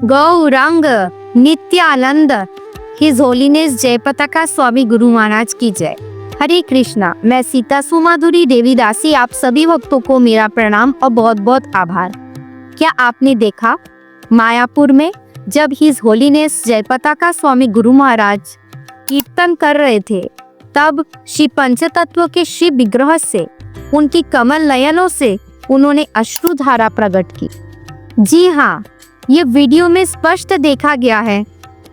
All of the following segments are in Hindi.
गौरंग नित्यानंद हिज होलीनेस जयपताका स्वामी गुरु महाराज की जय। हरे कृष्णा। मैं सीता सुमाधुरी देवीदासी आप सभी भक्तों को मेरा प्रणाम और बहुत बहुत आभार। क्या आपने देखा मायापुर में जब हिज होलीनेस जयपताका स्वामी गुरु महाराज कीर्तन कर रहे थे, तब श्री पंचतत्व के श्री विग्रह से, उनकी कमल नयनों से उन्होंने अश्रुधारा प्रकट की। जी हाँ, ये वीडियो में स्पष्ट देखा गया है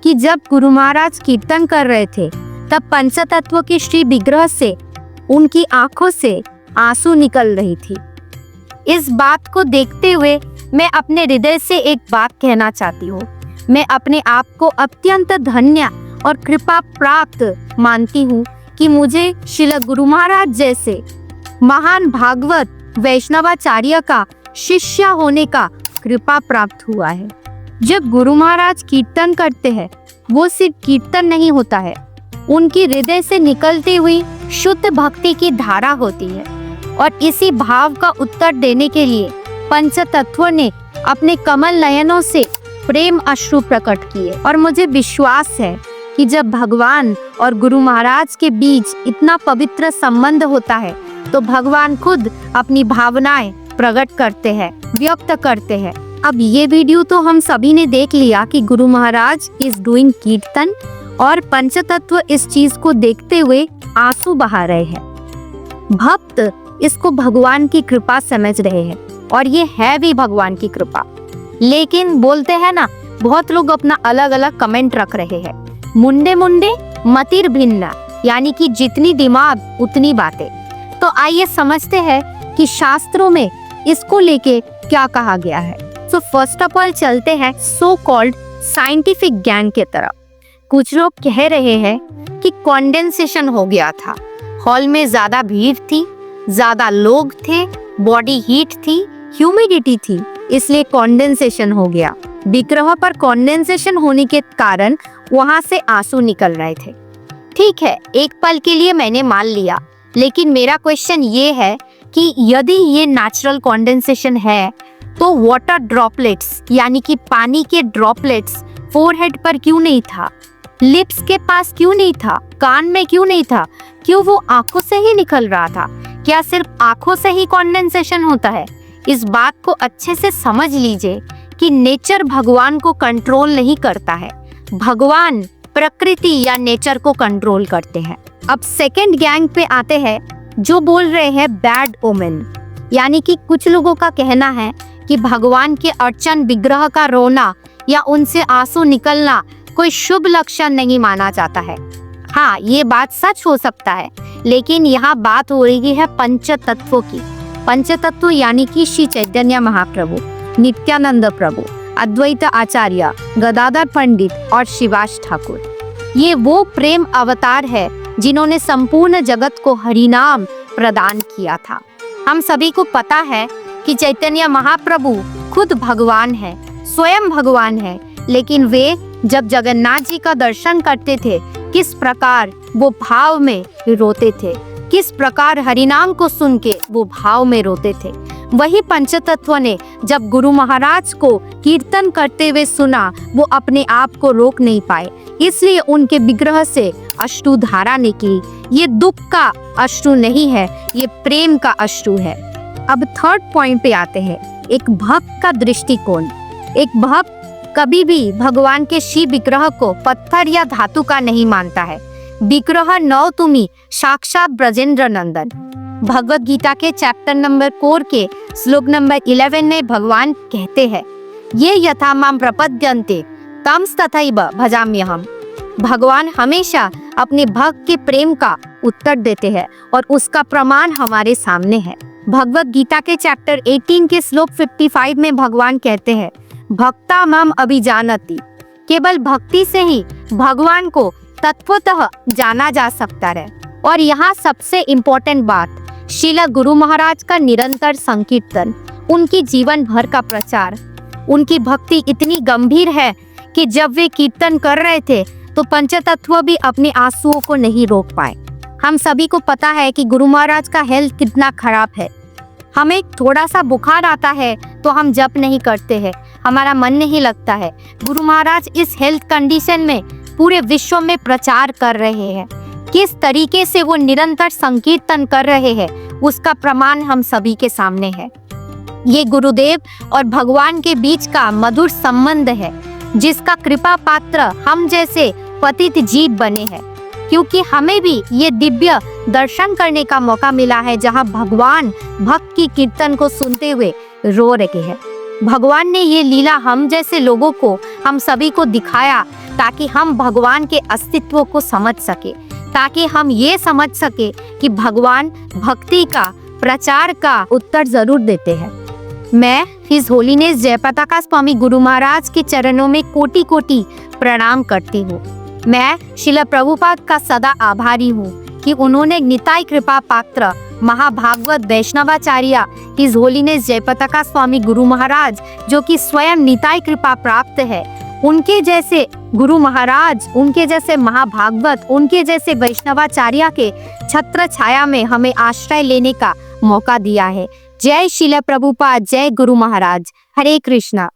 कि जब गुरु महाराज कीर्तन कर रहे थे, तब पंचतत्व के श्री विग्रह से उनकी आंखों से आंसू निकल रही थी। इस बात को देखते हुए मैं अपने हृदय से एक बात कहना चाहती हूँ। मैं अपने आप को अत्यंत धन्य और कृपा प्राप्त मानती हूँ कि मुझे श्रील गुरु महाराज जैसे महान भागवत वैष्णवाचार्य का शिष्य होने का कृपा प्राप्त हुआ है। जब गुरु महाराज कीर्तन करते हैं, वो सिर्फ कीर्तन नहीं होता है, उनकी हृदय से निकलती हुई शुद्ध भक्ति की धारा होती है। और इसी भाव का उत्तर देने के लिए पंचतत्व ने अपने कमल नयनों से प्रेम अश्रु प्रकट किए। और मुझे विश्वास है कि जब भगवान और गुरु महाराज के बीच इतना पवित्र संबंध होता है, तो भगवान खुद अपनी भावनाएं प्रकट करते हैं, व्यक्त करते हैं। अब ये वीडियो तो हम सभी ने देख लिया कि गुरु महाराज इज डूइंग कीर्तन और पंचतत्व इस चीज को देखते हुए आंसू बहा रहे हैं। भक्त इसको भगवान की कृपा समझ रहे हैं, और ये है भी भगवान की कृपा। लेकिन बोलते हैं ना, बहुत लोग अपना अलग अलग कमेंट रख रहे हैं। मुंडे मुंडे मतिर भिन्ना, यानी कि जितनी दिमाग उतनी बातें। तो आइए समझते हैं कि शास्त्रों में इसको लेके क्या कहा गया है। सो फर्स्ट ऑफ ऑल चलते हैं सो कॉल्ड साइंटिफिक ज्ञान के तरफ। कुछ लोग कह रहे हैं कि कंडेंसेशन हो गया था, हॉल में ज्यादा भीड़ थी, ज्यादा लोग थे, बॉडी हीट थी, ह्यूमिडिटी थी, इसलिए कंडेंसेशन हो गया। विग्रह पर कंडेंसेशन होने के कारण वहां से आंसू निकल रहे थे। ठीक है, एक पल के लिए मैंने मान लिया, लेकिन मेरा क्वेश्चन ये है कि यदि ये नेचुरल कंडेंसेशन है, तो वाटर ड्रॉपलेट्स यानी कि पानी के ड्रॉपलेट्स फोरहेड पर क्यों नहीं था, लिप्स के पास क्यों नहीं था, कान में क्यों नहीं था, क्यों वो आंखों से ही निकल रहा था? क्या सिर्फ आंखों से ही कंडेंसेशन होता है? इस बात को अच्छे से समझ लीजिए कि नेचर भगवान को कंट्रोल नहीं करता है, भगवान प्रकृति या नेचर को कंट्रोल करते हैं। अब सेकंड गैंग पे आते हैं, जो बोल रहे हैं बैड ओमेन, यानी कि कुछ लोगों का कहना है कि भगवान के अर्चन विग्रह का रोना या उनसे आंसू निकलना कोई शुभ लक्षण नहीं माना जाता है। हाँ, ये बात सच हो सकता है, लेकिन यहाँ बात हो रही है पंचतत्वों की। पंचतत्व यानी कि श्री चैतन्य महाप्रभु, नित्यानंद प्रभु, अद्वैत आचार्य, गदाधर पंडित और शिवाश ठाकुर। ये वो प्रेम अवतार है जिन्होंने संपूर्ण जगत को हरिनाम प्रदान किया था। हम सभी को पता है कि चैतन्य महाप्रभु खुद भगवान है, स्वयं भगवान है, लेकिन वे जब जगन्नाथ जी का दर्शन करते थे, किस प्रकार वो भाव में रोते थे, किस प्रकार हरिनाम को सुन के वो भाव में रोते थे। वही पंचतत्व ने जब गुरु महाराज को कीर्तन करते हुए सुना, वो अपने आप को रोक नहीं पाए, इसलिए उनके विग्रह से अश्रु धारा निकली। ये दुख का अश्रु नहीं है, ये प्रेम का अश्रु है। अब थर्ड पॉइंट पे आते हैं, एक भक्त का दृष्टिकोण। एक भक्त कभी भी भगवान के शिव विग्रह को पत्थर या धातु का नहीं मानता है। विग्रह नौ तुम्ही साक्षात ब्रजेंद्र नंदन। भगवत गीता के चैप्टर नंबर 4 के श्लोक नंबर 11 में भगवान कहते हैं, ये यथा माम प्रपद्यन्ते तम तथैव भजाम्यहम्। भगवान हमेशा अपने भक्त के प्रेम का उत्तर देते हैं, और उसका प्रमाण हमारे सामने है। भगवत गीता के चैप्टर 18 के श्लोक 55 में भगवान कहते हैं, भक्ता माम अभिजानति। केवल भक्ति से ही भगवान को तत्वतः जाना जा सकता है। और यहाँ सबसे इम्पोर्टेंट बात, श्रील गुरु महाराज का निरंतर संकीर्तन, उनकी जीवन भर का प्रचार। उनकी भक्ति इतनी गंभीर है कि जब वे कीर्तन कर रहे थे, तो पंचतत्व भी अपने आंसुओं को नहीं रोक पाए। हम सभी को पता है कि गुरु महाराज का हेल्थ कितना खराब है। हमें थोड़ा सा बुखार आता है तो हम जप नहीं करते हैं, हमारा मन नहीं लगता है। गुरु महाराज इस हेल्थ कंडीशन में पूरे विश्व में प्रचार कर रहे हैं। किस तरीके से वो निरंतर संकीर्तन कर रहे हैं उसका प्रमाण हम सभी के सामने है। ये गुरुदेव और भगवान के बीच का मधुर संबंध है, जिसका कृपा पात्र हम जैसे पतित जीव बने हैं, क्योंकि हमें भी ये दिव्य दर्शन करने का मौका मिला है जहां भगवान भक्त की कीर्तन को सुनते हुए रो रहे हैं। भगवान ने ये लीला हम जैसे लोगों को, हम सभी को दिखाया ताकि हम भगवान के अस्तित्व को समझ सके, ताकि हम ये समझ सके कि भगवान भक्ति का प्रचार का उत्तर जरूर देते हैं। मैं हिज होलीनेस जयपताका स्वामी गुरु महाराज के चरणों में कोटि कोटि प्रणाम करती हूँ। मैं श्रील प्रभुपाद का सदा आभारी हूँ कि उन्होंने निताई कृपा पात्र महाभागवत वैष्णवाचार्य हिज होलीनेस जयपताका स्वामी गुरु महाराज, जो कि स्वयं निताई कृपा प्राप्त है, उनके जैसे गुरु महाराज, उनके जैसे महाभागवत, उनके जैसे वैष्णवाचार्य के छत्र छाया में हमें आश्रय लेने का मौका दिया है। जय श्रील प्रभुपाद, जय गुरु महाराज। हरे कृष्णा।